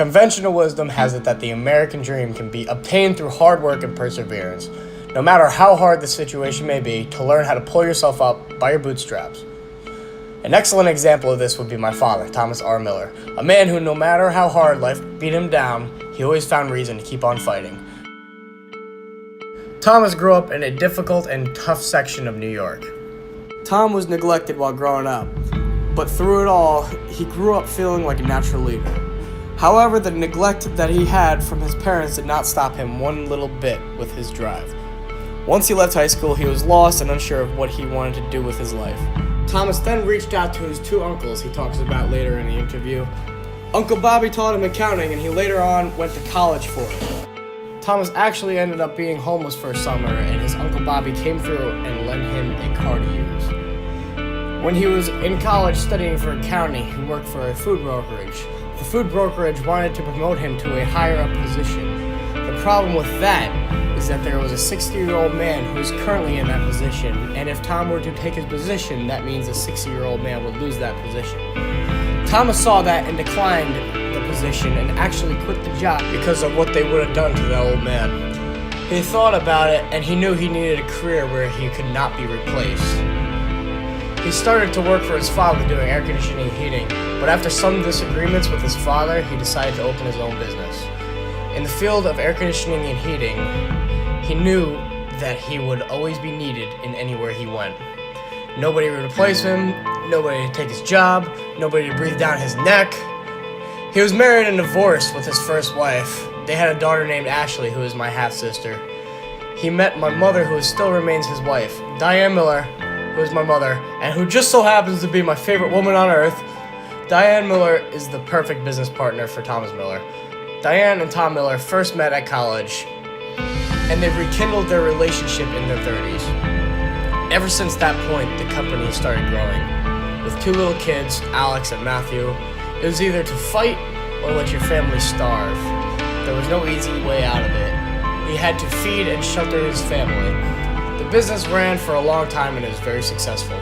Conventional wisdom has it that the American dream can be obtained through hard work and perseverance, no matter how hard the situation may be, to learn how to pull yourself up by your bootstraps. An excellent example of this would be my father, Thomas R. Miller, a man who, no matter how hard life beat him down, he always found reason to keep on fighting. Thomas grew up in a difficult and tough section of New York. Tom was neglected while growing up, but through it all, he grew up feeling like a natural leader. However, the neglect that he had from his parents did not stop him one little bit with his drive. Once he left high school, he was lost and unsure of what he wanted to do with his life. Thomas then reached out to his two uncles he talks about later in the interview. Uncle Bobby taught him accounting, and he later on went to college for it. Thomas actually ended up being homeless for a summer, and his Uncle Bobby came through and lent him a car to use. When he was in college studying for accounting, he worked for a food brokerage. The food brokerage wanted to promote him to a higher-up position. The problem with that is that there was a 60-year-old man who is currently in that position, and if Tom were to take his position, that means a 60-year-old man would lose that position. Thomas saw that and declined the position and actually quit the job because of what they would have done to that old man. He thought about it, and he knew he needed a career where he could not be replaced. He started to work for his father doing air conditioning and heating, but after some disagreements with his father, he decided to open his own business. In the field of air conditioning and heating, he knew that he would always be needed in anywhere he went. Nobody would replace him, nobody to take his job, nobody to breathe down his neck. He was married and divorced with his first wife. They had a daughter named Ashley, who is my half-sister. He met my mother, who still remains his wife, Diane Miller, who is my mother, and who just so happens to be my favorite woman on earth. Diane Miller is the perfect business partner for Thomas Miller. Diane and Tom Miller first met at college, and they rekindled their relationship in their 30s. Ever since that point, the company started growing. With two little kids, Alex and Matthew, it was either to fight or let your family starve. There was no easy way out of it. He had to feed and shelter his family. The business ran for a long time and it was very successful.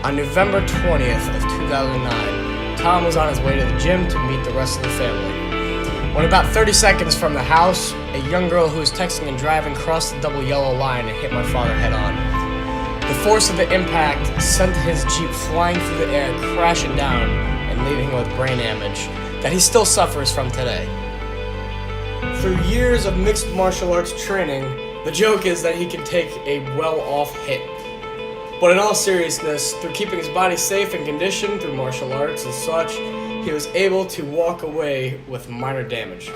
On November 20th of 2009, Tom was on his way to the gym to meet the rest of the family. When about 30 seconds from the house, a young girl who was texting and driving crossed the double yellow line and hit my father head on. The force of the impact sent his Jeep flying through the air, crashing down and leaving him with brain damage that he still suffers from today. Through years of mixed martial arts training, the joke is that he can take a well-off hit. But in all seriousness, through keeping his body safe and conditioned through martial arts and such, he was able to walk away with minor damage.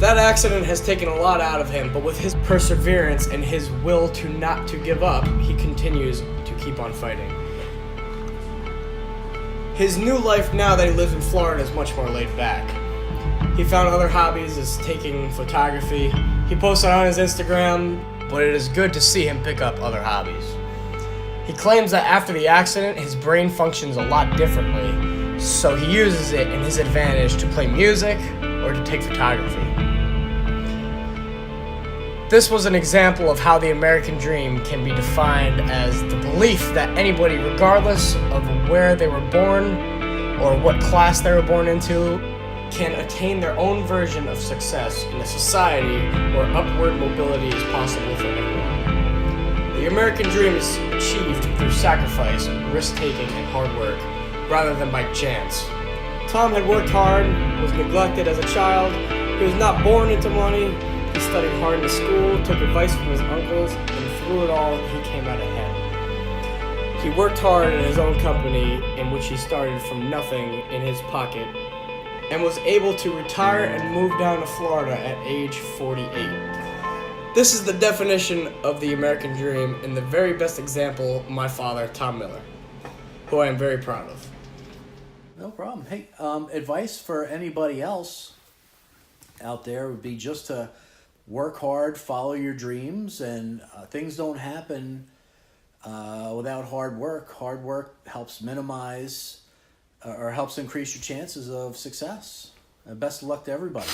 That accident has taken a lot out of him, but with his perseverance and his will to not to give up, he continues to keep on fighting. His new life now that he lives in Florida is much more laid back. He found other hobbies as taking photography. He posted on his Instagram, but it is good to see him pick up other hobbies. He claims that after the accident, his brain functions a lot differently, so he uses it in his advantage to play music or to take photography. This was an example of how the American dream can be defined as the belief that anybody, regardless of where they were born or what class they were born into, can attain their own version of success in a society where upward mobility is possible for everyone. The American dream is achieved through sacrifice, risk-taking, and hard work, rather than by chance. Tom had worked hard, was neglected as a child, he was not born into money, he studied hard in school, took advice from his uncles, and through it all, he came out ahead. He worked hard in his own company, in which he started from nothing in his pocket, and was able to retire and move down to Florida at age 48. This is the definition of the American dream, and the very best example, my father, Tom Miller, who I am very proud of. No problem. Hey, advice for anybody else out there would be just to work hard, follow your dreams, and things don't happen without hard work. Hard work helps minimize or helps increase your chances of success. Best of luck to everybody.